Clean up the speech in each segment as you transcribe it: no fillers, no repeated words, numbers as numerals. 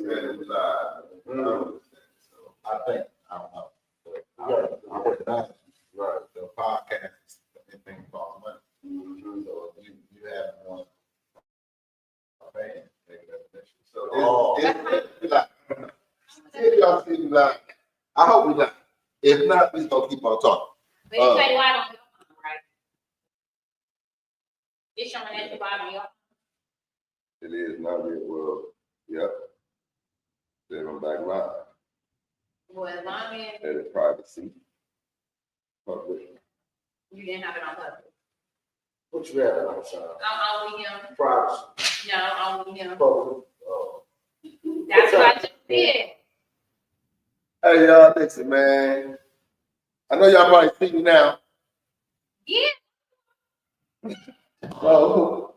said we live. So I think, I don't know. I recognize right. The podcast is anything about money. So if you have one fan, so it's like, if y'all see me like, I hope we not. If not, we gonna keep on talking. But you say why don't you right? It's showing that you buy me up. It is not real. Well, yep. They're on back live. Well, as long as That is privacy. Public. you didn't have it on public. What you have on side? I'm only him. Privacy. No, only him. Public. That's what I just said. Hey y'all, listen, man. I know y'all probably see me now. Yeah. So,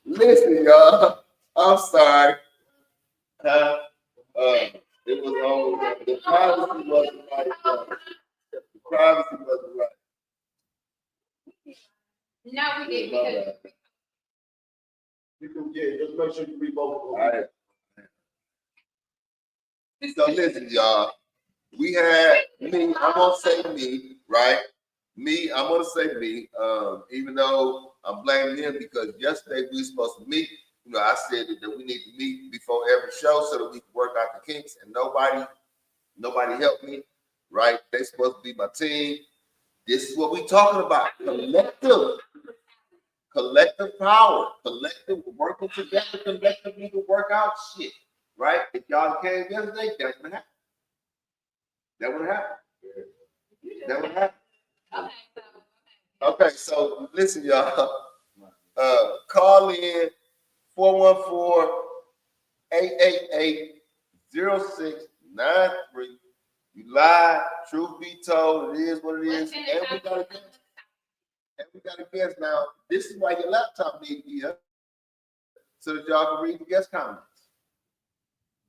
listen, y'all. I'm sorry. It was on the privacy wasn't right. The privacy wasn't right. No, we didn't. You can just make sure you read both. All right. So listen, y'all. We had me. I'm gonna say me, right? Me. I'm gonna say me. Even though I'm blaming him because yesterday we were supposed to meet. You know, I said that we need to meet before every show so that we can work out the kinks, and nobody helped me. Right? They supposed to be my team. This is what we talking about: collective power, collective working together, collectively to work out shit. Right? If y'all came yesterday, that would happen. That would happen. That would happen. Okay, so listen, y'all. Call in 414-888-0693. You live. Truth be told, it is what it is. And we got a guest. And we got a guest now. This is why your laptop needs to be up, so that y'all can read the guest comments.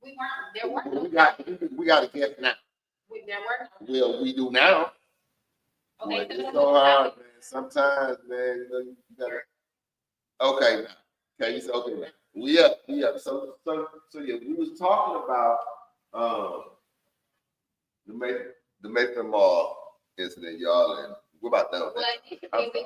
We weren't. There weren't. We got a guest now. There weren't. Well, we do now. Okay, But it's so hard, man. Sometimes, man, you gotta. Okay, now. Okay, you say okay now. We up. So yeah, we was talking about the Mayfair Mall incident, y'all, and we're about done with Well, that. we were talking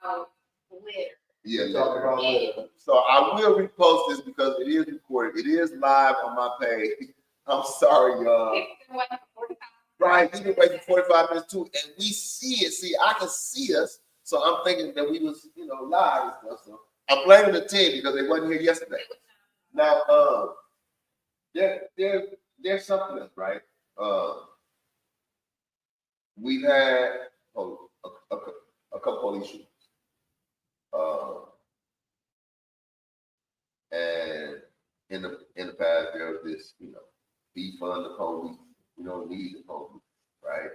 about litter. Yeah, Talk about that. so I will repost this because it is recorded. It is live on my page. I'm sorry, y'all. It's been waiting for 45 Right, we've been waiting 45 minutes too, and we see it. See, I can see us, so I'm thinking that we was, live and stuff. So I'm blaming the team because they wasn't here yesterday. Now, there's something else, right? We've had a couple police shootings, and in the past there was this, defund the police. We don't need the police, right?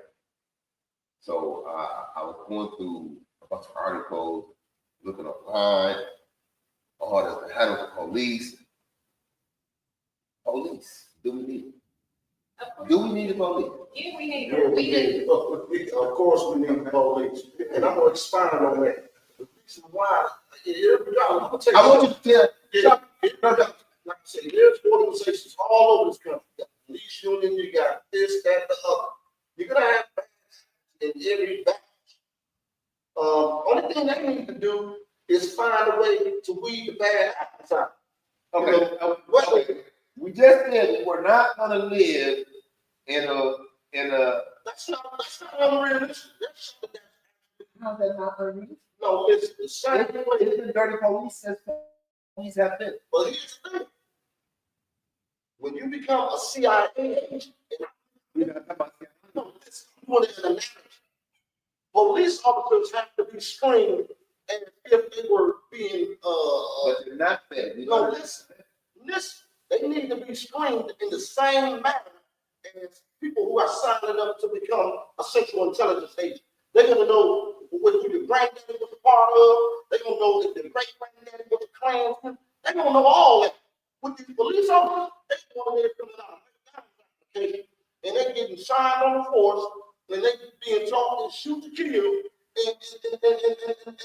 So I was going through a bunch of articles, looking online, orders to handle the police. Police, do we need it? Do we need the police? Yeah, we need Yeah, we do. of course, we need the police, and I'm gonna expand on that. The reason why, I'm gonna tell you. I want you to tell. Like I said, there's organizations all over this country. You got the police union, you got this, that, the other. You're gonna have badges in every batch. Only thing they need to do is find a way to weed the bad apples out. Okay. We just said we're not gonna live in a. That's not unrealistic. How's that not unrealistic? No, it's the same way. It's the dirty police system. Police have been. But here's the thing. When you become a CIA agent, police officers have to be screened as if they were being but they're not fair. listen, they need to be screened in the same manner as people who are signing up to become a Central Intelligence agent. They're gonna know what your granddaddy was a part of. They're gonna know if the great granddaddy was a Klansman. They're gonna know all that. With these police officers, they want to come out application, and they're getting signed on the force, and they being taught to shoot to kill, and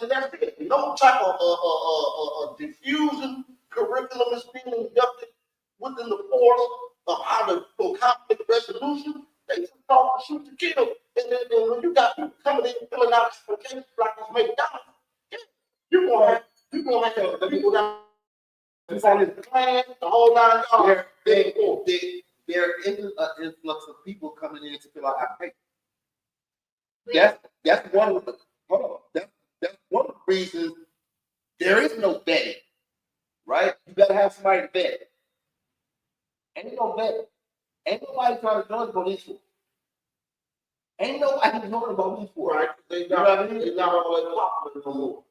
that's it. No type of diffusion curriculum is being inducted gonna have the people that from his clan, the whole 9 yards. There isn't an influx of people coming in to fill out applications. That's one of the that's one of the reasons there is no vetting, right? You gotta have somebody to vet. Ain't no vetting. Ain't nobody trying to join the police force. Ain't nobody joining the police force. Right? They not all that popular no more.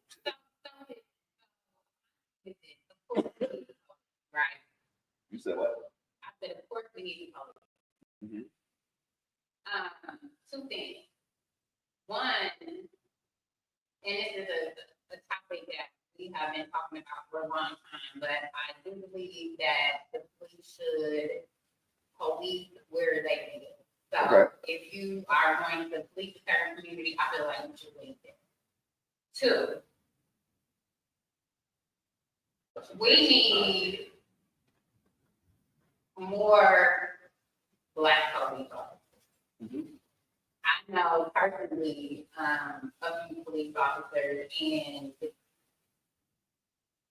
Right. You said what? I said, of course, we need to vote. Mhm. Two things. One, and this is a topic that we have been talking about for a long time, but I do believe that the police should police where they live. So Okay. if you are going to police a certain community, I feel like you should leave there. Two, we need more Black police officers. Mhm. I know personally a few police officers, and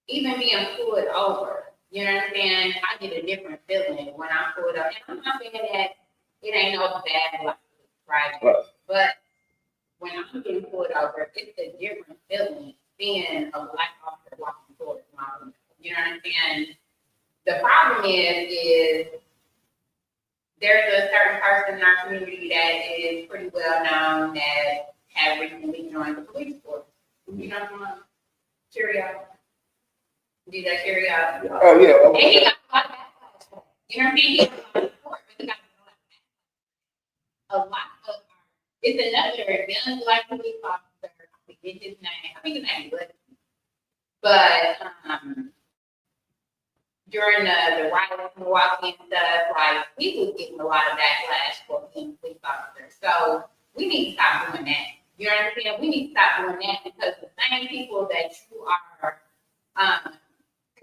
even being pulled over, you know what I'm saying? I get a different feeling when I'm pulled up. And I'm not saying that it ain't no bad Black police, right? Right. But when I'm getting pulled over, it's a different feeling being a Black officer walking towards my window. You know what I'm saying? The problem is there's a certain person in our community that is pretty well known that have recently joined the police force. You know what I'm saying? Cheerio. Do that cheerio. Oh yeah. And he got a lot of backlash. You know what I mean? He got a lot of support, but he got a lot of it's another young Black police officer. I forget his name. I think his name is but during the riots in Milwaukee and stuff, like, he was getting a lot of backlash for being a police officer. So we need to stop doing that. You know what I'm saying? We need to stop doing that because the same people that you are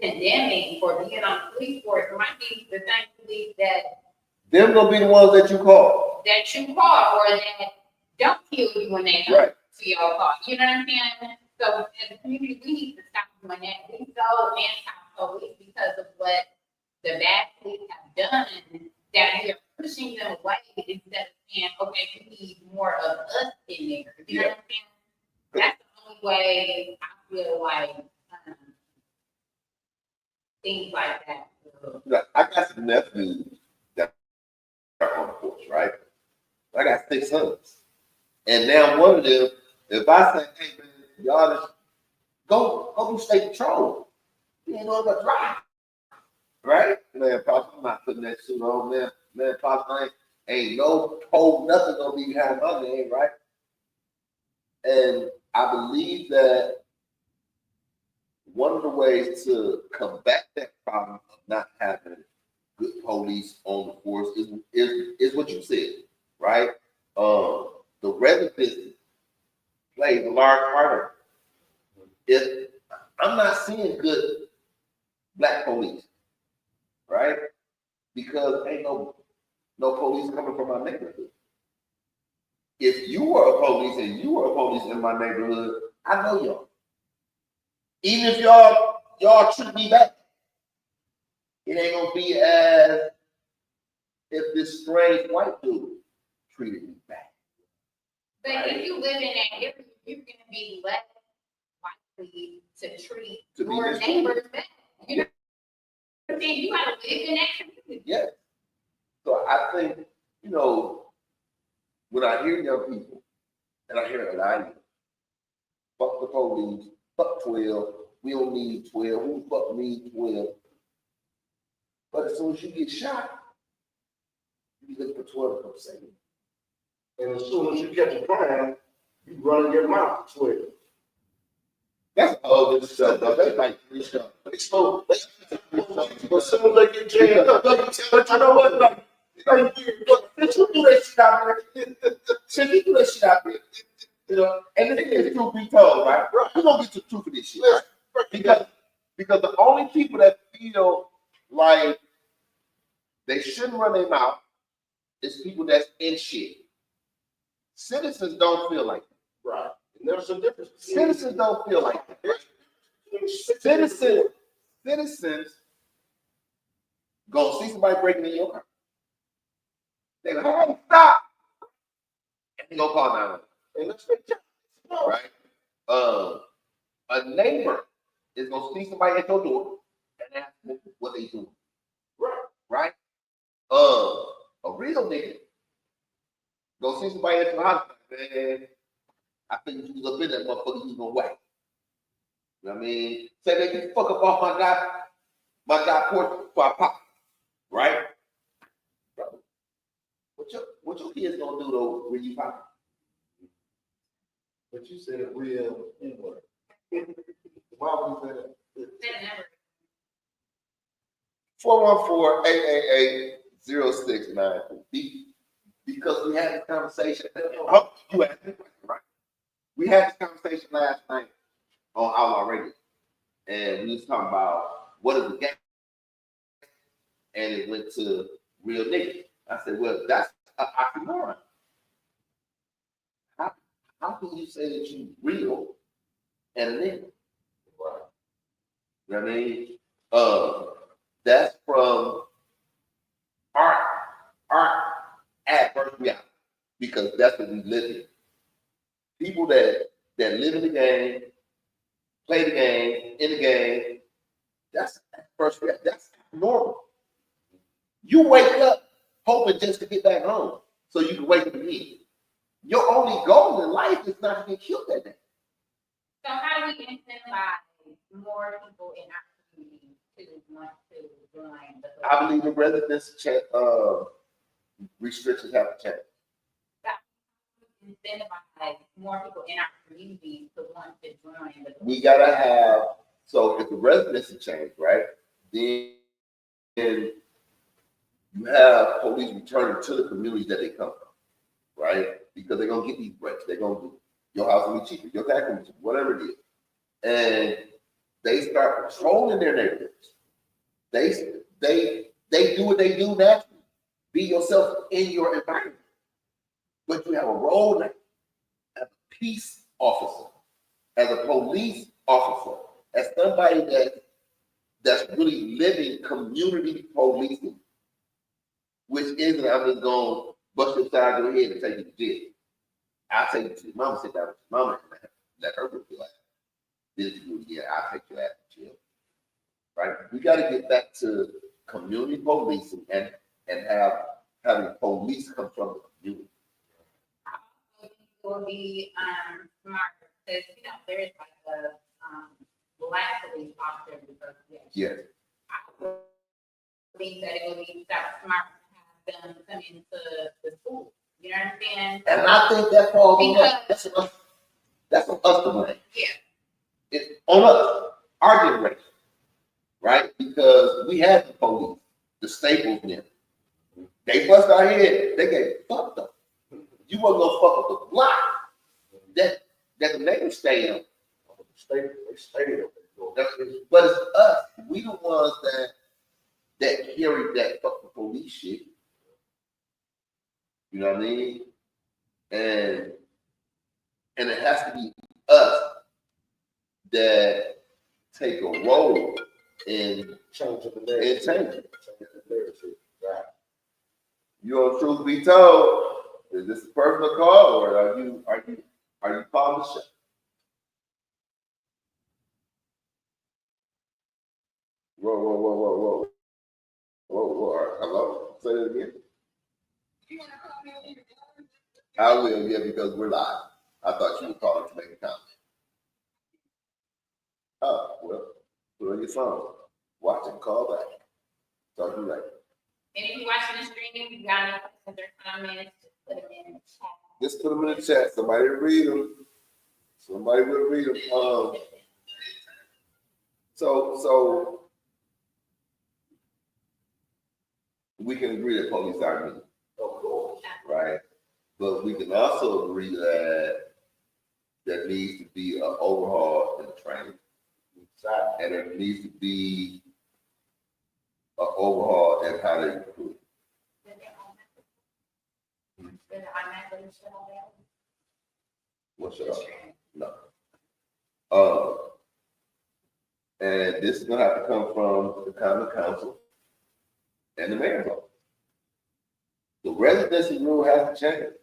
condemning for being on the police force might be the same police that Them gonna be the ones that you call. you call or that don't kill you when they come Right. to your call. You know what I'm saying? So as a community, we need to stop doing that. We so anti-police because of what the bad police have done that we are pushing them away instead of saying, okay, we need more of us in there. You know what I'm saying? That's the only way I feel like things like that. Like, I got some nephews that are on the force, right? I got 6 sons. And now one of them, if I say, hey man, y'all just go do state patrol. You ain't going to drive. Right? Man, Pops, I'm not putting that suit on, man. Man, Pops, ain't no pole, nothing gonna be behind my name, right? And I believe that one of the ways to combat that problem of not having good police on the force is what you said, right? The resident business plays a large part of it. If I'm not seeing good Black police, right? Because ain't no police coming from my neighborhood. If you were a police and you were a police in my neighborhood, I know y'all. Even if y'all treat me bad, it ain't gonna be as if this strange white dude treated me bad. But if you live in that area, you're gonna be less likely to treat To be your mistreated. neighbors bad. You know what I'm saying? You gotta live in that community. Yes. So I think, when I hear young people, and I hear a lot of fuck the police, fuck 12, we don't need 12, who the fuck needs 12? But as soon as you get shot, you look for 12 to come save you. And as soon as you catch a crime, you run your mouth to it. That's all this stuff, though. That's like 3 stuff. So, as soon as they get jammed up, you know what? Like, Since you do that shit out there, and the thing is, truth be told, right? We're gonna get to the truth of this shit, right? Because the only people that feel like they shouldn't run their mouth is people that's in shit. Citizens don't feel like that. right. And there's a difference. Citizens don't feel like that. Citizens gonna see somebody breaking in your car. They go, hey, stop! And they gonna call 911. And let's make sure. Right? A neighbor is gonna see somebody at your door and ask them what they doing. Right? A real nigga gonna see somebody at your house, man. I think you was up in that motherfucker, you was gonna whack. You know what I mean? Say that you fuck up off my guy porch before I pop. Right? Bro, what your kids gonna do though when you pop? But you said a real N-word. Why would you say that? 414-888-0693. Because we had this conversation. Oh, you asked me, right? We had this conversation last night on Outlaw Radio. And we was talking about what is a gang? And it went to real nigga. I said, well, that's an oxymoron. How can you say that you real and a nigga? Right. You know what I mean? That's from our adverse reality, because that's what we live in. People that live in the game, play the game, in the game, that's adverse reality. That's normal. You wake up hoping just to get back home so you can wake up again. Your only goal in life is not to get killed that day. So how do we incentivize more people in our community to want to join the I believe the residence restrictions have to change. Incentivize more people in our community to want to join the We gotta have, so if the residency change, right, then you have police returning to the communities that they come from, right? Because they're gonna get these breaks. They're gonna do your house will be cheaper, your tax will be cheaper, whatever it is. And they start patrolling their neighborhoods. They do what they do naturally. Be yourself in your environment. But you have a role as a peace officer, as a police officer, as somebody that's really living community policing, which isn't, I'm just going to bust your side of the head and take you to jail. I'll take you to your mama, sit down with your mama, and let her rip your ass. This is you, yeah, I'll take your ass to jail. Right? We got to get back to community policing and having police come from the community. Will be smart because there's like a black police officer in the first place. Yes. I think that it would be smart to have them come into the school. You know what I'm saying? And I think that falls on Because- us. That's on us to blame. Yeah. It's on us, our generation, right? Because we had the police, the Staples men. They bust our head. They get fucked up. You wasn't gonna fuck up the block that the neighbors stayed on. They stayed up there. But it's us. We the ones that carry that fucking police shit. You know what I mean? And it has to be us that take a role in Changing the in narrative. changing. Right. You on Truth Be Told? Is this a personal call, or are you calling the show? Whoa. Hello? Say it again. I will, yeah, because we're live. I thought you were calling to make a comment. Oh, well, put on your phone. Watch and call back. Talk to you later. And if you're watching the stream, you got any questions or comments, just put them in the chat. Just put them in the chat. Somebody will read them. Somebody will read them. So we can agree that police are needed, Of course. right? But we can also agree that there needs to be an overhaul in the training, and there needs to be an overhaul in how they recruit. What should I? No. And this is gonna have to come from the common council and the mayor's office. The residency rule has to change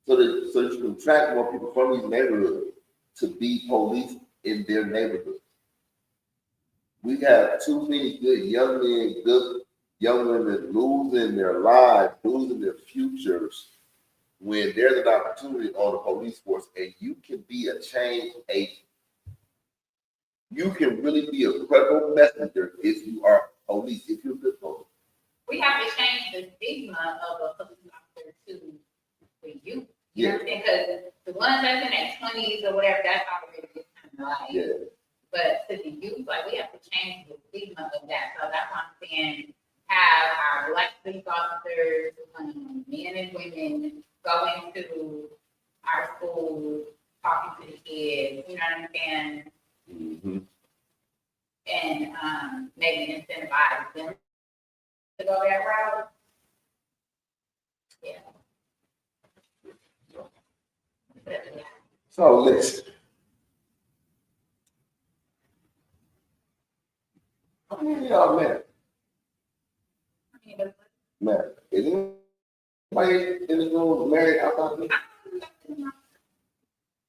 so that you can attract more people from these neighborhoods to be police in their neighborhood. We have too many good young men, good young women losing their lives, losing their futures when there's an opportunity on the police force and you can be a change agent. You can really be a credible messenger if you are police, if you're good police. We have to change the stigma of a police officer to the youth. You know what I'm saying? Because the ones that's in their 20s or whatever, that's already just kind of like. Yeah. But to the youth, like we have to change the stigma of that. So that's why I'm saying have our Black police officers, men and women, go into our schools, talking to the kids. You know what I'm saying? Mm-hmm. And maybe incentivize them to go that route. Yeah. So listen. How many of y'all married? Married. Is anybody in this room married outside of me?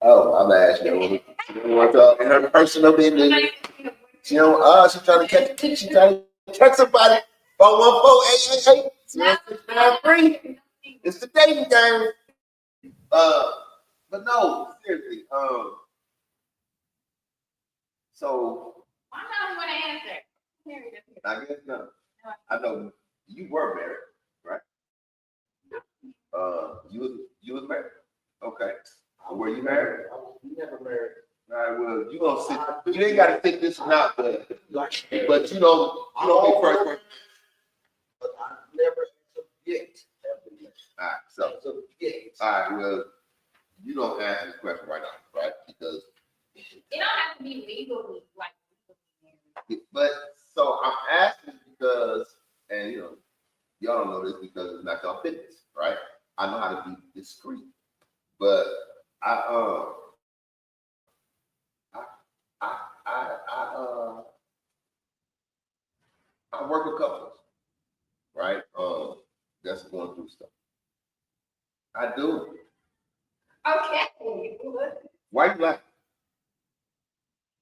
Oh, I'm asking her. She don't want to talk in her personal business. She don't. She's trying to catch. She's trying to catch somebody. 414 888 It's the dating game. But no, seriously. So Why not you want to answer? I guess no. I know you were married, right? You was married. Okay. Were you married? I was never married. All right. Well, you gonna sit. You ain't got to think this or not, but you don't be first person. But I never yet have been married. All right. So Yet. all right. Well, you don't answer this question right now, right? Because It don't have to be legally like. but so I'm asking because, and y'all don't know this because it's not y'all business, right? I know how to be discreet, but I work with couples, right? That's going through stuff. I do. Okay. Why you laughing?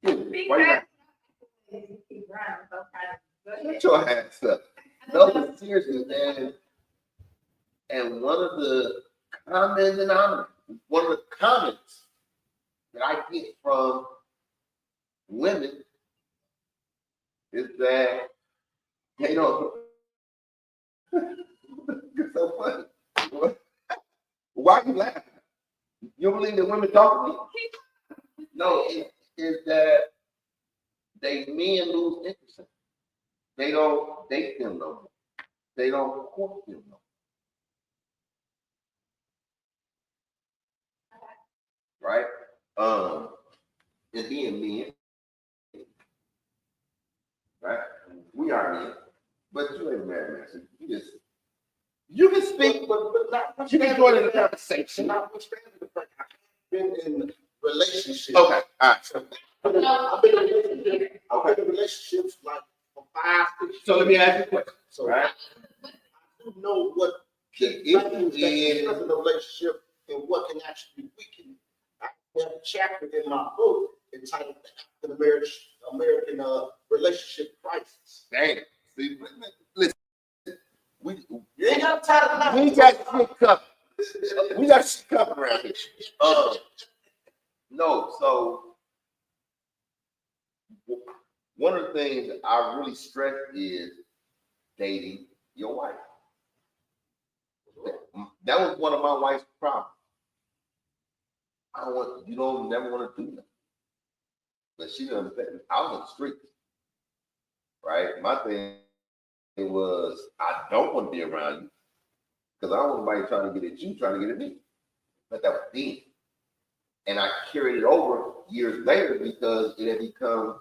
Why you laughing? Shut your ass up. No, but seriously, and one of the comments that I get from women is that they don't. It's so funny. Why are you laughing? You don't believe that women talk to me? No, it's that men lose interest. They don't date them no more. They don't court them no more. Right? And being men, right? We are men, but you ain't married, man. So you can speak, but not you can join in the conversation. Notwithstanding the fact I've been in relationships. Okay, all right. I've been in relationships like for 5, 6 years. So let me ask you a question. So Right? I do know what The issue is is in a relationship and what can actually weaken. I have a chapter in my book entitled "The American Relationship Crisis." dang. See, listen, You ain't got time to we got shit covered. We got shit covered around here. No, so one of the things I really stress is dating your wife. That was one of my wife's problems. You don't never want to do that. But she didn't understand. I was on the streets, right? My thing was I don't want to be around you because I don't want anybody trying to get at you, trying to get at me. But that was then. And I carried it over years later because it had become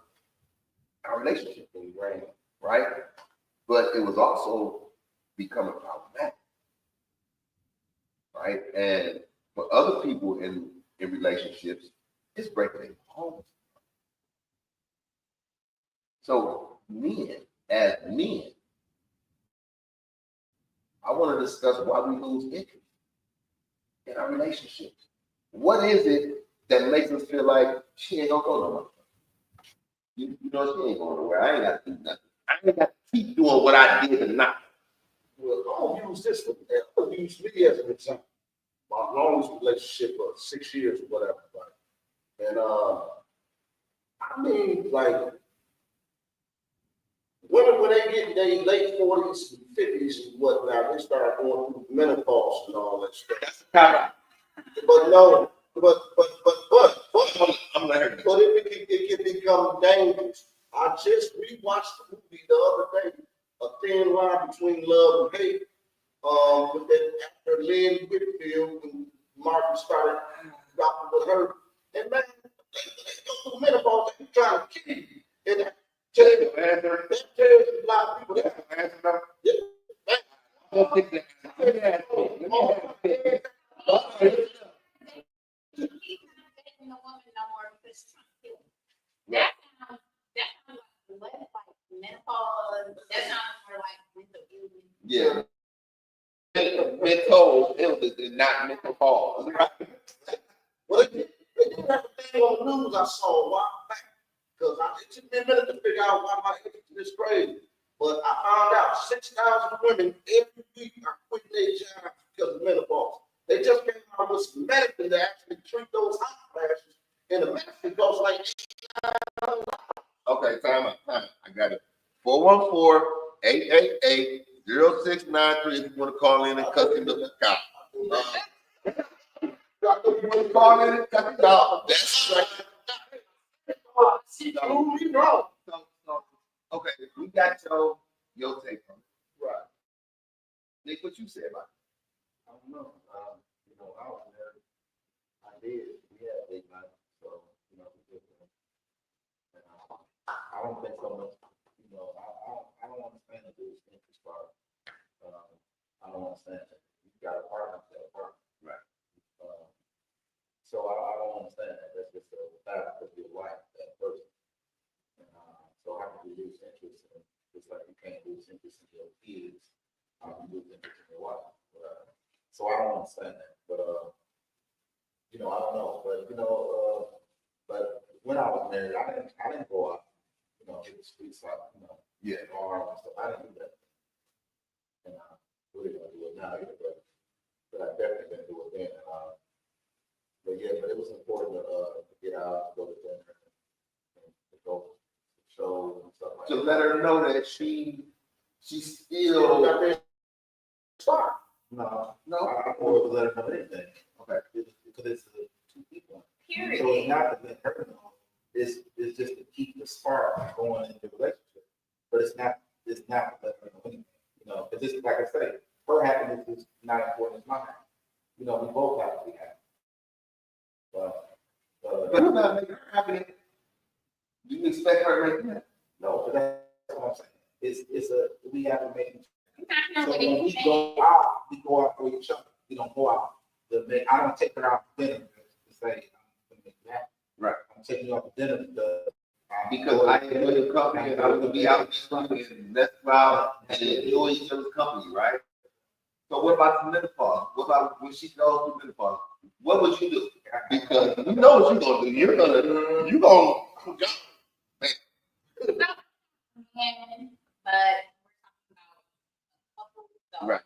our relationship ingrained, right? But it was also becoming problematic, right? And for other people in relationships, it's breaking their homes. So men, as men, I want to discuss why we lose interest in our relationships. What is it that makes us feel like she ain't gonna go nowhere? You know she ain't going nowhere. I ain't got to do nothing. I ain't got to keep doing what I did tonight. Well, I'm gonna use this one. I'm gonna use me as an example. My longest relationship was 6 years or whatever, right? And I mean, like, women when they get in their late 40s and 50s and whatnot, they start going through menopause and all that stuff. That's the power. But no, but I'm learning. but it can become dangerous. I just rewatched the movie the other day, A Thin Line Between Love and Hate. With that actor Lynn Whitfield and Martin started rocking with her. And man, they go through menopause, they trying to kill you. And that tells a lot of people that. Yeah, That sounds like less like menopause. That sounds more like mental illness. Yeah. Mental illness is not mental pause. Well, they didn't have a thing on the news I saw a while back. Because it took me a minute to figure out why my interest is crazy. But I found out 6,000 women every week are quitting their jobs because of menopause. They just came out with some medicine to actually treat those hot flashes. And the medicine goes like Okay, time out. I got it. 414-888-0693 if you want to call in and cut him the cow. You want to call in and cut him off. That's right. Okay, we got your take on it. Right. Nick, what you say about it? I don't know. I was married. I did. We had a big night. So, I don't think so much. I don't understand the dude's interest part. I don't understand it. You got a partner, Right. So I don't understand that. That's just a fact of your life, that person. So how can you lose interest in, just like you can't lose interest in your kids, how can you lose interest in your wife? So I don't understand that. But I don't know. But when I was married, I didn't go out, hit the streets like, Yeah. bars and stuff. I didn't do that. And I really don't do it now either, but I definitely didn't do it then. But it was important to get out, to go to dinner, and to go to shows and stuff like To that. let her know that she still got their start. No, no. I don't want to let her know anything. Okay. Because it's two people. Period. So it's not to let her know. It's just to keep the spark going in the relationship. But it's not to let her know anything. Because it's like I say, her happiness is not important as mine. We both have to be happy. But who not making her happy? Do you expect her to make that? No, but that's what I'm saying. We have to make. You're So not when gonna we go out for each other. We don't go out. I don't take her out for dinner to say I'm gonna make you happy. Right. I'm taking you out for dinner Because I enjoy your company and I want to be out and let's go out and enjoy each other's company, right? So what about the menopause? What about when she goes through menopause? What would you do? Because you know what you're gonna do. You're gonna go. man, but we're talking about couples, so Right.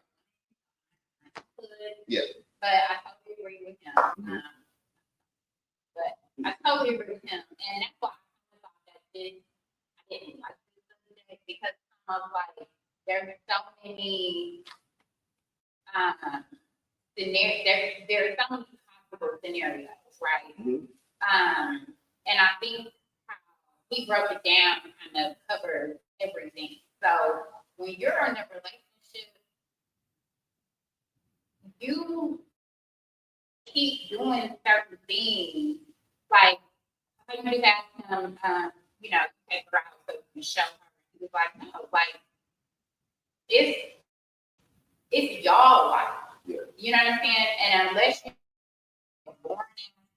Yeah. But I totally agree with him. But I totally agree with him, and that's why I thought that I didn't like this subject because of like there's so many there's so many possible scenarios, right? And I think he broke it down and kind of covered everything. So when you're in a relationship, you keep doing certain things, like I just asked him, take her out so you can show her. He was like, no, like it's y'all life. Yeah. You know what I'm saying? And unless you're born in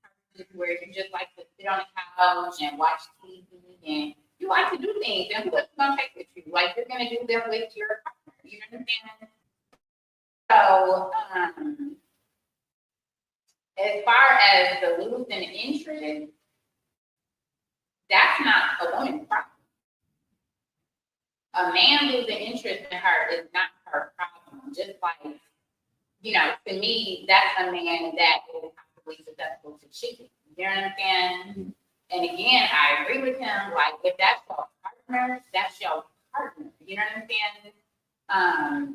a person where you just like to sit on the couch and watch TV and you like to do things, and who else is gonna take with you? Like you're gonna do them with your partner. You know what I'm saying? So, as far as the losing interest, that's not a woman's problem. A man losing interest in her is not her problem. Just like, you know, to me, that's a man that is possibly susceptible to cheating. You know what I'm saying? And again, I agree with him. Like, if that's your partner, that's your partner. You know what I'm saying?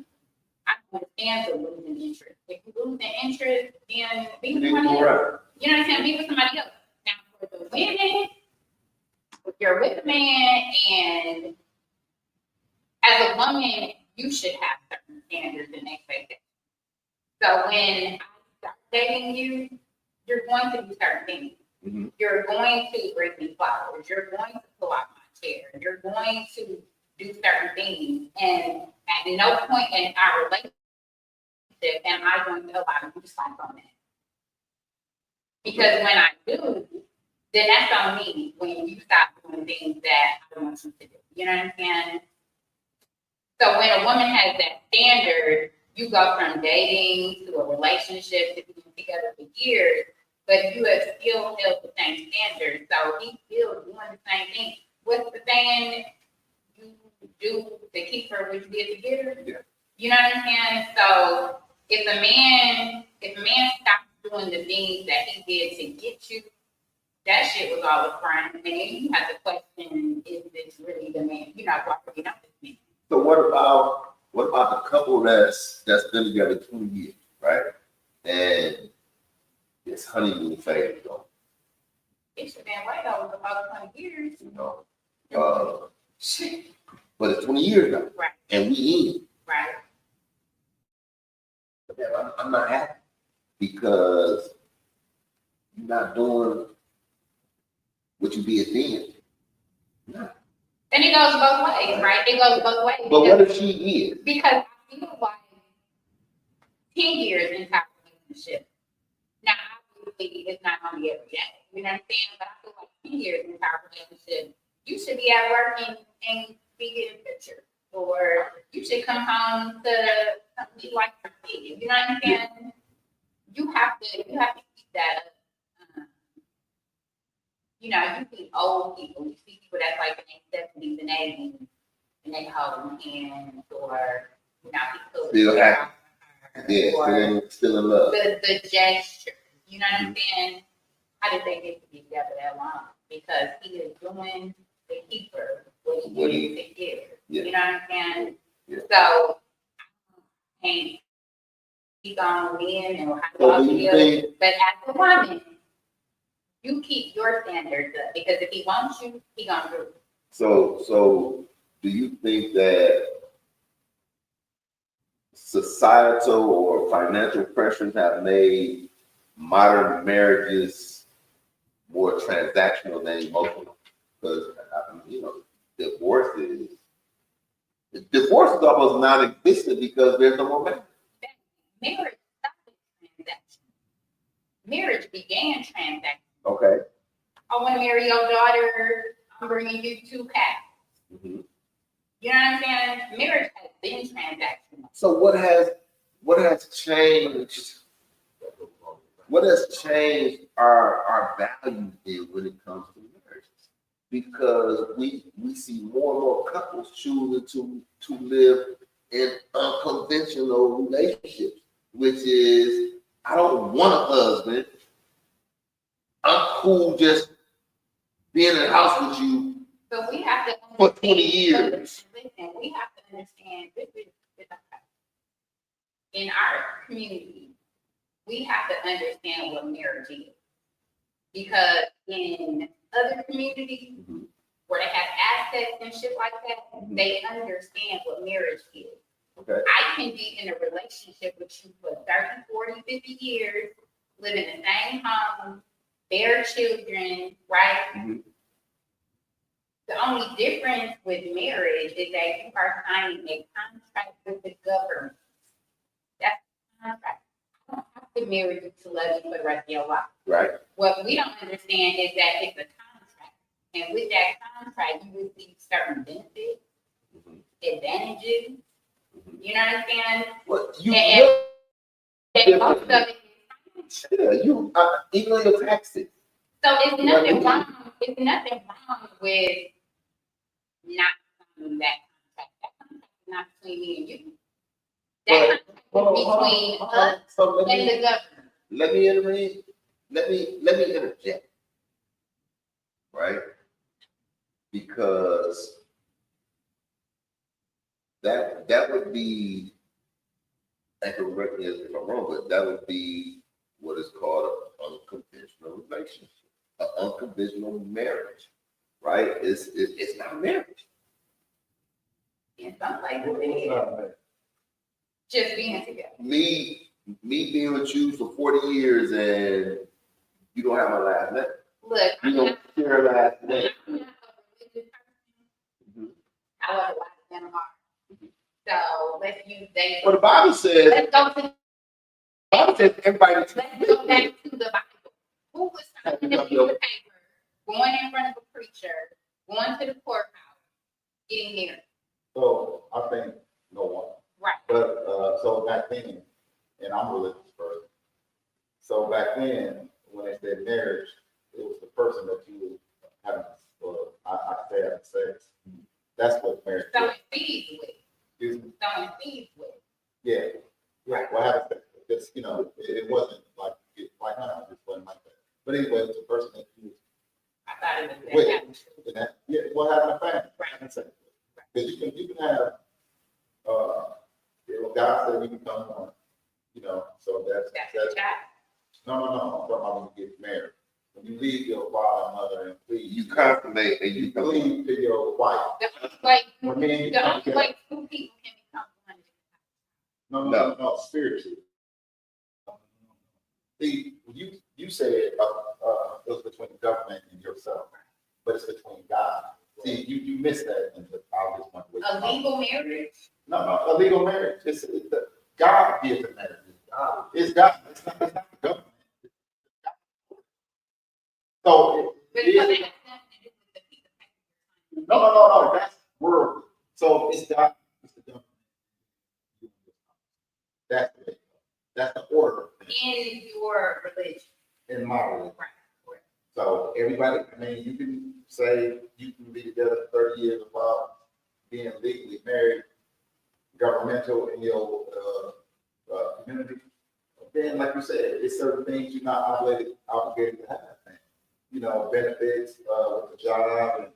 I understand the losing interest. If you lose the interest, then be with somebody else. You know what I'm saying? Be with somebody else. Now, for the women, if you're with a man, and as a woman, you should have certain standards and expectations. So when I start dating you, you're going to do certain things. Mhm. You're going to bring me flowers. You're going to pull out my chair. You're going to do certain things. And at no point in our relationship am I going to allow you to slap on that. Because when I do, then that's on me when you stop doing things that I want you to do. You know what I'm saying? So when a woman has that standard, you go from dating to a relationship to being together for years, but you have still held the same standard. So he's still doing the same thing. What's the saying? You do to keep her what you did to get her? Yeah. You know what I'm saying? So if a man stops doing the things that he did to get you, that shit was all a crime. And then you have to question, is this really the man? You know, why are you not this man? So what about the couple that's been together 20 years, right? And it's honeymoon phase going. It should have been way over about 20 years. You know, shit. But it's 20 years now, Right, and we in. right. But man, I'm not happy because you're not doing what you did then. No. And it goes both ways, right? It goes both ways. But what if she is? Because I feel like 10 years into our relationship. Now, obviously, it's not going to be every day. You know what I'm saying? But I feel like 10 years into our relationship, you should be at work and be getting pictures. Or you should come home to something like your kid. You know what I'm saying? You have to keep that up. You know, you see old people, you see people that's like in their 70s and 80s, and they hold hands, or, you know, people Still happy. Yeah, or still in love. the gesture. You know what I'm saying? How did they get to be together that long? Because he is doing the keeper what he did to give. Yeah. You know what I'm saying? Yeah. So I can't keep on being and how So to do you feel. think- But as a woman, you keep your standards up, because if he wants you, he gonna do it. So do you think that societal or financial pressures have made modern marriages more transactional than emotional? Because you know, divorce is almost non-existent because there's no more marriage. Marriage stopped at transaction. Marriage began transaction. Okay. I want to marry your daughter. I'm bringing you 2 cats. Mm-hmm. You know what I'm saying? Marriage has been transactional. So what has changed? What has changed our values then when it comes to marriages? Because we see more and more couples choosing to live in unconventional relationships, which is, I don't want a husband. I'm cool just being in the house with you So we have to for 20 years. Listen, we have to understand this is in our community. We have to understand what marriage is, because in other communities where they have assets and shit like that, they understand what marriage is. Okay. I can be in a relationship with you for 30, 40, 50 years, live in the same home, bear children, right? Mhm. The only difference with marriage is that you are signing a contract with the government. That's a contract. I don't have to marry you to love you for the rest of your life. Right. What we don't understand is that it's a contract. And with that contract, you receive certain benefits, Mhm. advantages. Mhm. You know what I'm saying? Well, you And most of it is yeah, you even on your taxes. so it's nothing wrong. It's nothing wrong with not signing that contract. That contract is not between me and you. That contract is between us So and the government. let me interject, right? Because that would be, and correct me if I'm wrong, but that would be what is called an unconventional relationship, an unconventional marriage, right? It's not marriage. In some places, it is just being together. Me being with you for 40 years and you don't have my last name. Look, You I'm don't not share a last I'm name. not a religious person. Mhm. However, a lot of them are. So let's use they. Well, the Bible says, Let's go to everybody. let's go back to the Bible. Who was signing the piece of paper, going in front of a preacher, going to the courthouse, getting married? So I think no one. Right. But so back then, and I'm a religious person. So back then, when they said marriage, it was the person that you were having, I say having sex. That's what marriage So is. it feeds with. Excuse me? So it feeds with. Yeah. Right. What happened? Just it wasn't like now. It wasn't like that. But anyway, it's the person that you I thought it was Wait. that. and that. Yeah. What happened to family? Right. Having sex. Because you can have God said we can come on. So That's the child. no. I'm talking about when you get married. When you leave your father and mother and please, You consummate and you you come. leave to your wife. The only way, When me and you the come only together. way two people can become one. No, spiritually. See, you said it was between the government and yourself, but it's between God. See, you missed that in the obvious one. A legal marriage? No, a legal marriage. It's God gives the marriage. It's God. It's not the government. So But it it has is. nothing to do with the piece of paper. No. That's worldly. So it's God. It's the government. That's the order of things In your religion. in my religion. Right. So everybody, you can say you can be together for 30 years without being legally married, governmental in your community. Then, like you said, it's certain things you're not obligated to have. Benefits with the job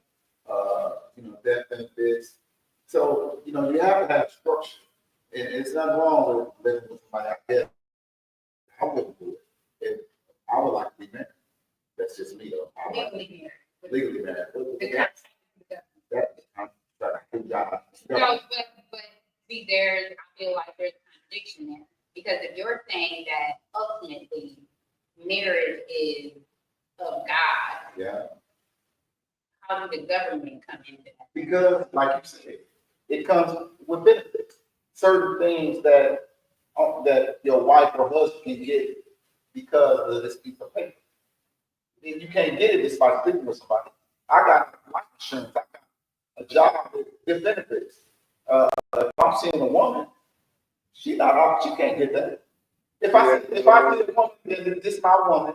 and death benefits. So you have to have structure, and it's nothing wrong with living with somebody. I guess I wouldn't do it if I would like to be married. That's just me, though. I like to be Legally married. legally married. The contract with the government. I'm trying to do God. No, but see, I feel like there's a contradiction there. Because if you're saying that ultimately marriage is of God, Yeah, how did the government come into that? because like you said, it comes with benefits. Certain things that your wife or husband can get because of this piece of paper. And you can't get it just by sleeping with somebody. I got life insurance. I got a job with benefits. If I'm seeing a woman, she can't get that. If I see a woman, then this is my woman,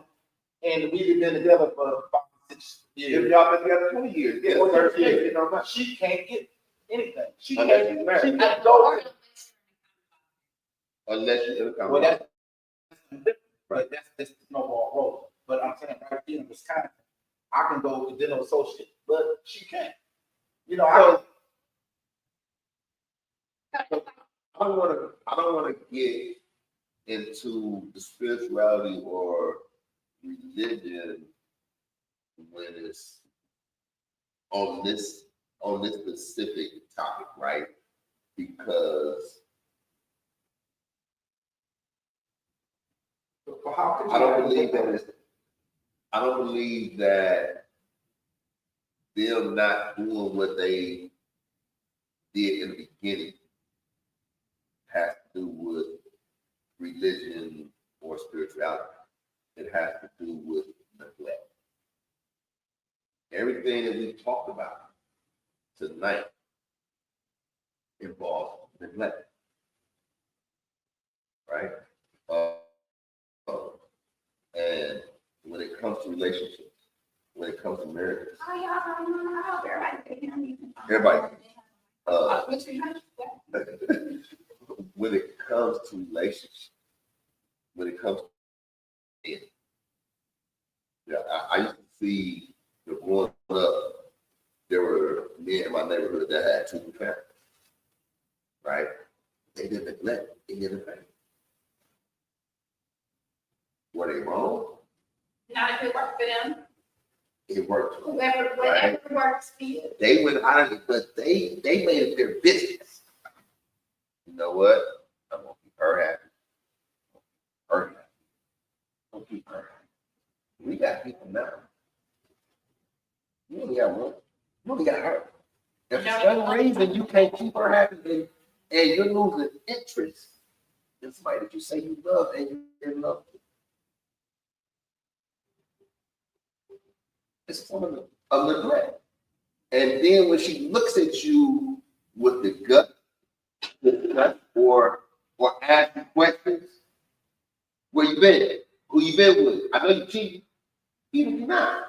and we've been together for 5, 6 years. If y'all been together 20 years, Yeah, 30 years. years, you know what? She can't get anything. She Unless can't. she's married. She can't go. Unless you come. Well, that's different, but that's the snowball roll. But I'm saying right here in Wisconsin, I can go to dental associate, but she can't. I don't want to get into the spirituality or religion when it's on this specific topic, right? Because I don't believe that them not doing what they did in the beginning has to do with religion or spirituality. It has to do with neglect. everything that we talked about tonight involves neglect, right? And when it comes to relationships, when it comes to marriages, everybody, when it comes to relationships, when it comes to it, yeah, I used to see growing up, there were men in my neighborhood that had two families, right? They didn't neglect any of the family. Were they wrong? Not if it worked for them. It worked. Whatever works for you. They went out of it, but they made it their business. You know what? I'm gonna keep her happy. Her happy. I'm gonna keep her happy. We got people now. You only got one. You only got her. If for some reason you can't keep her happy and you're losing interest in somebody that you say you love and you didn't love, it's a form of neglect. And then when she looks at you with the gut or asking questions, where you been? Who you been with? I know you cheated. Even you not.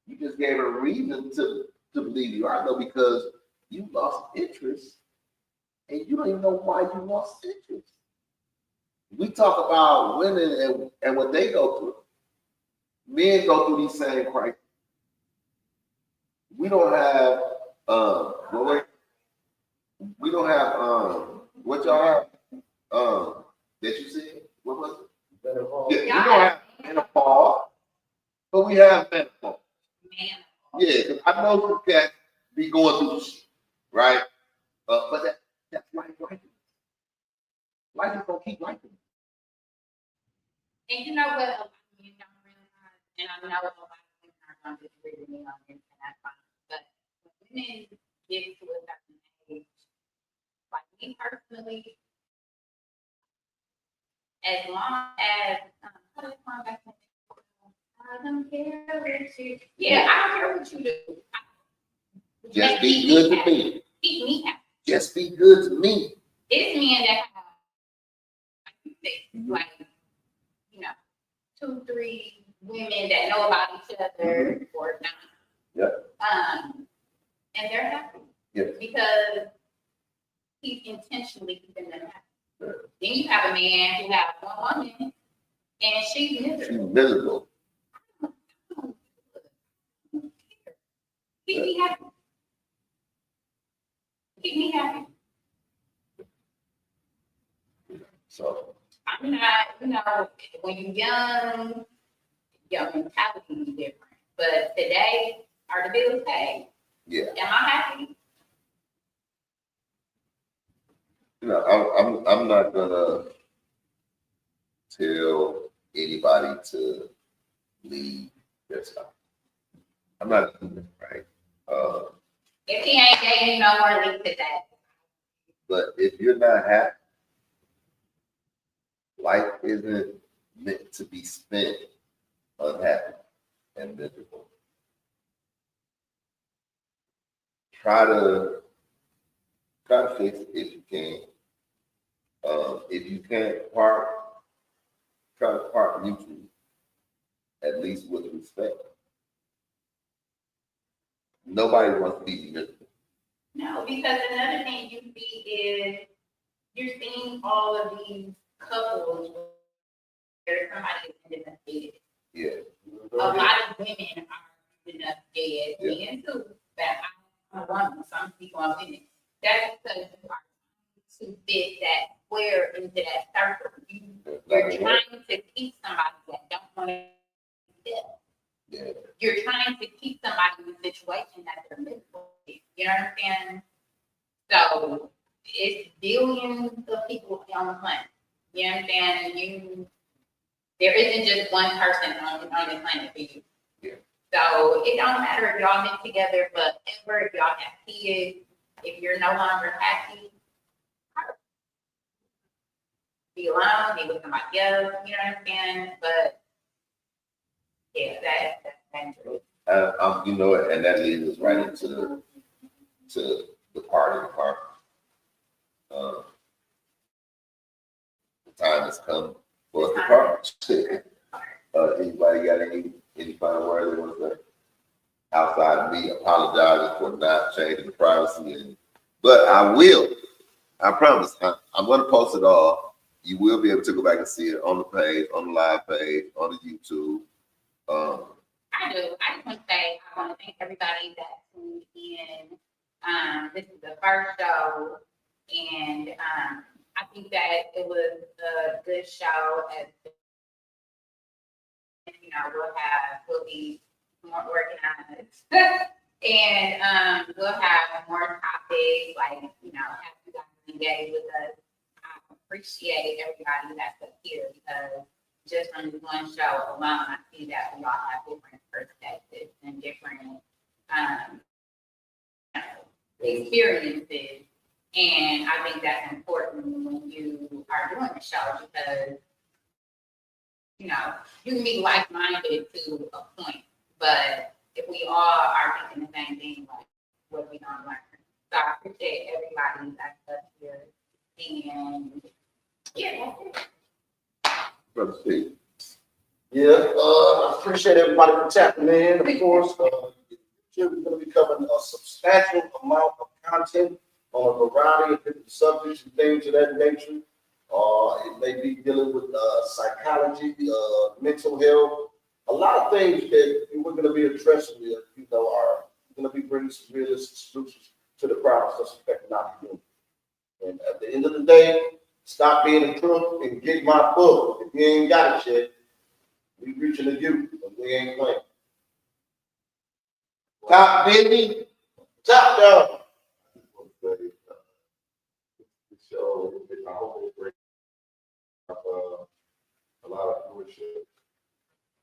You just gave her a reason to believe you. I know because you lost interest and you don't even know why you lost interest. We talk about women and what they go through. Men go through these same crises. We don't have we don't have what y'all have that you said? What was it? Yeah, we don't have menopause, but we have menopause. Yeah, because I know some cats be going through shit, right? But that's life. Life is gonna keep life. And you know what? A lot of men don't realize, and I know a lot of women are going to disagree with me on this, and that's fine. But when women get to a certain age, like me personally, as long as I don't care what you, yeah, I don't care what you do. Just be good to me. Keep me happy. Just be good to me. It's men that have, like, you know, 2, 3 women that know about each other or not. Yep. And they're happy. Yes. Because he's intentionally keeping them happy. Sure. Then you have a man who has one woman and she's miserable. She's miserable. Keep me happy. Keep me happy. So I'm not, you know, when you're young, your mentality is different. But today, are the bills paid? yeah. Am I happy? You know, I'm not gonna tell anybody to leave their stuff. I'm not doing it, right? If he ain't dating, no more leave today. But if you're not happy, life isn't meant to be spent unhappy and miserable. Try to fix it if you can. If you can't part, try to part mutually, at least with respect. Nobody wants to be miserable. No, because another thing you see is you're seeing all of these couples where somebody is ending up dead. Yeah. A lot of women are ending up dead. Yeah. Men too, but I'm a woman, some people are women. That's because you are trying to fit that square into that circle. You're trying to keep somebody that don't want to be dead. Yeah. You're trying to keep somebody in a situation that they're miserable with. You know what I'm saying? So it's billions of people on the planet. You know what I'm saying? There isn't just one person on the planet for you. Yeah. So it don't matter if y'all been together forever, if y'all have kids, if you're no longer happy, be alone, be with somebody else, you know what I'm saying? But yeah, that's dangerous. You know what, and that leads us right into the party department. The time has come for us to part. Anybody got any final words they want to say? Outside of me apologizing for not changing the privacy, but I promise, I'm going to post it all. You will be able to go back and see it on the page, on the live page, on the YouTube. I do. I just want to say I want to thank everybody that tuned in. This is the first show, and I think that it was a good show. We'll be more organized, and we'll have more topics have you guys engage with us. I appreciate everybody that's up here because just from this one show alone, I see that we all have different perspectives and different experiences. And I think that's important when you are doing a show because, you can be like-minded to a point, but if we all are thinking the same thing, what are we going to learn? So I appreciate everybody that's up here. And yeah, that's it. Brother Steve. Yeah, I appreciate everybody for tapping in. Of course, we're going to be covering a substantial amount of content on a variety of different subjects and things of that nature. It may be dealing with psychology, mental health, a lot of things that we're going to be addressing with, are going to be bringing some realistic solutions to the problems that's affecting our community. And at the end of the day, stop being a crook and get my book. If you ain't got it yet, we reaching to you, but we ain't playing. Top baby, top dog. The show, I hope it brings up a lot of viewership,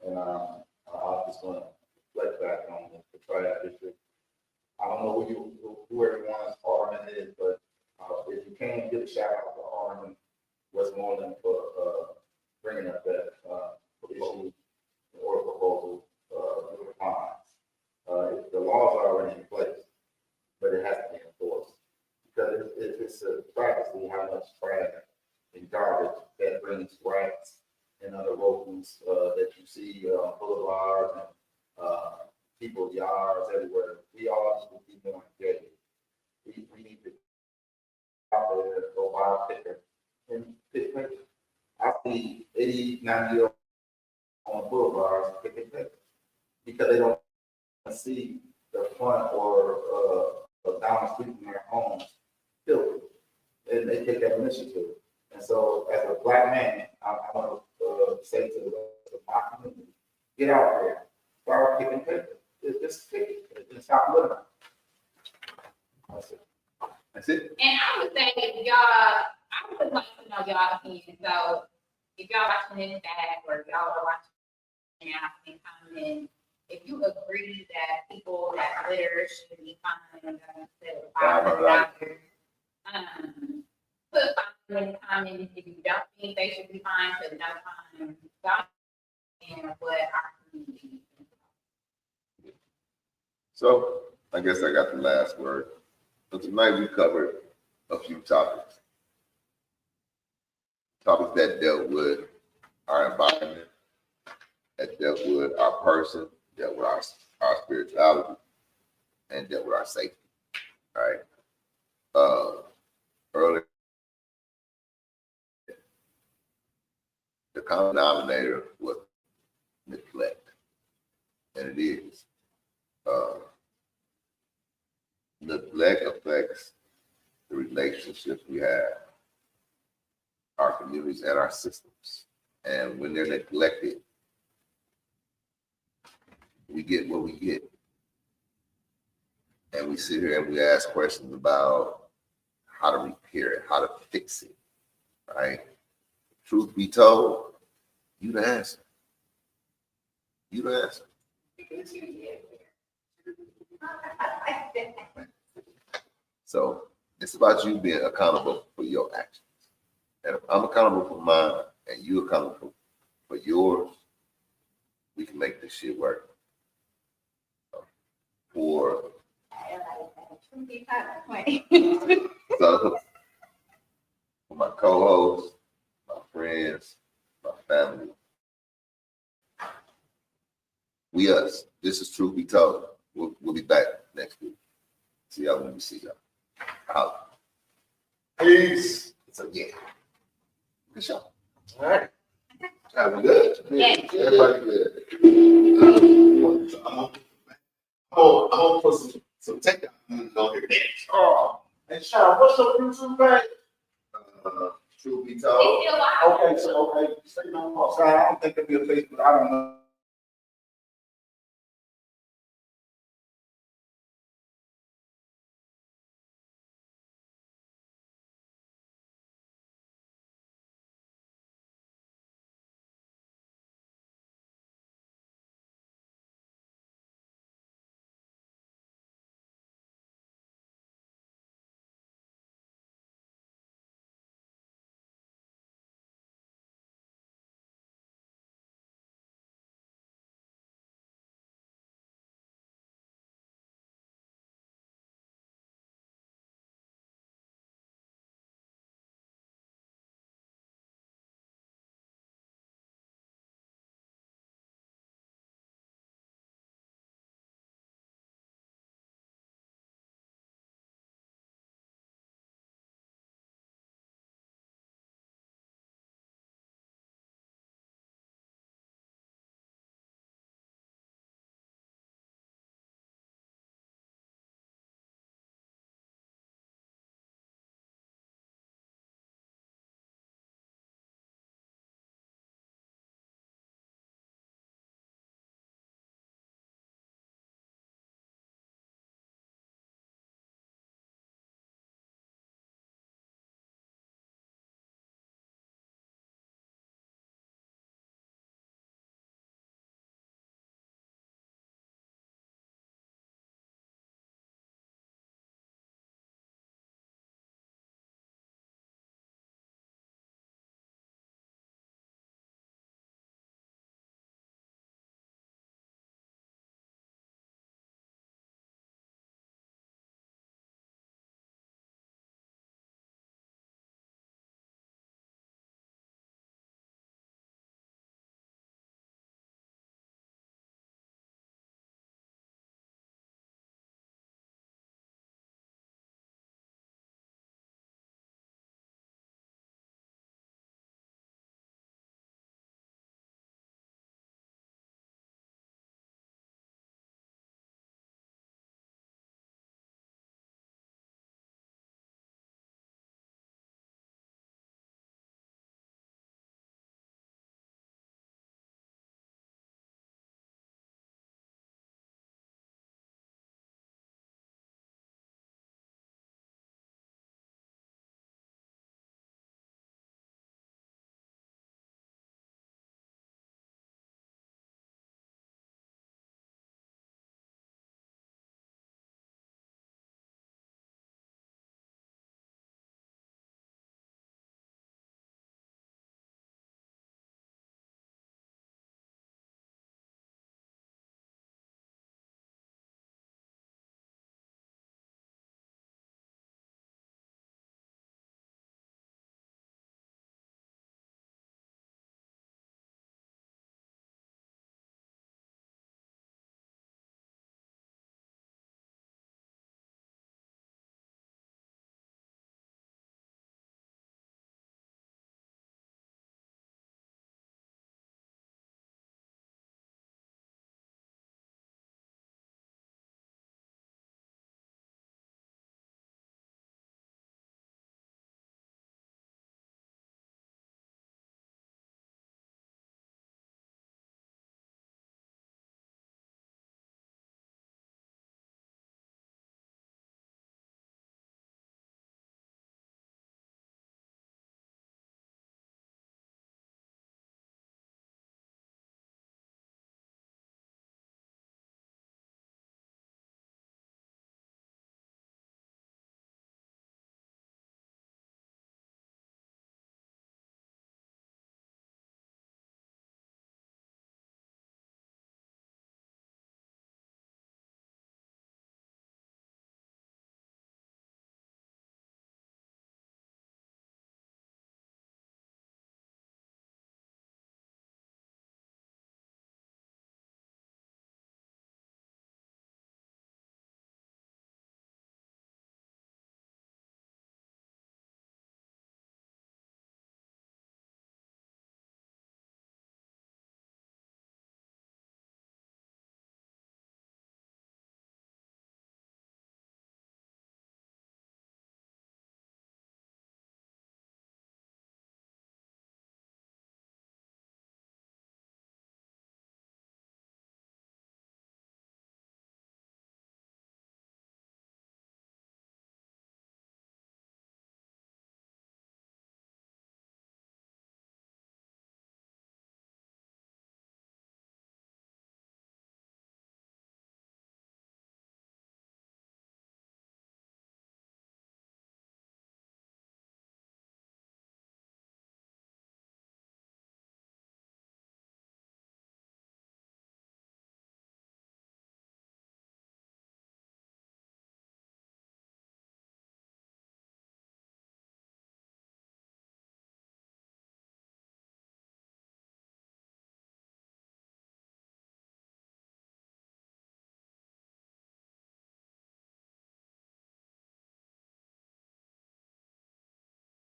and I'm just going to reflect back on the Triad District. I don't know who everyone's alderman is, but if you can give a shout out to Alderman Westmoreland for bringing up that issue or proposal with the fines. The laws are already in place, but it has to be enforced because it's a travesty how much trash and garbage that brings rats and other rodents that you see on boulevards and people's yards everywhere. We all need to be more engaged. We need to out there, go buy a picker and pick pictures. I see 80, 90-year-olds on boulevards picking pictures because they don't see the front or down the street from their homes filthy, and they take that initiative. And so, as a black man, I want to say to my community, get out there, start picking pictures. Just pick it and stop living. That's it. That's it. And I would say, I would like to know y'all opinion. So if y'all watching this back or y'all are watching now and comment, if you agree that people that litter should be fined instead of $500, put fine in the comments. If you don't think they should be fined, put no fine. And what our community. So I guess I got the last word. So tonight we covered a few topics. Topics that dealt with our environment, that dealt with our person, dealt with our spirituality, and dealt with our safety. All right. Earlier, the common denominator was neglect, and it is. Neglect affects the relationships we have, our communities, and our systems. And when they're neglected, we get what we get. And we sit here and we ask questions about how to repair it, how to fix it, right? Truth be told, you the answer. You the answer. So it's about you being accountable for your actions. And if I'm accountable for mine and you're accountable for yours, we can make this shit work. for Everybody so for my co-hosts, my friends, my family. We us. This is Truth Be Told. We'll be back next week. See y'all when we see y'all. Out. Peace. So yeah. Good show. All right. Everybody good? Yes. Everybody good. I'm gonna put some takeout on here. Oh, and Sean, what's up, YouTube, man? Truth Be It's Told. still live. Okay, so, okay, say no more. Sorry, I don't think it'll be a Facebook, I don't know.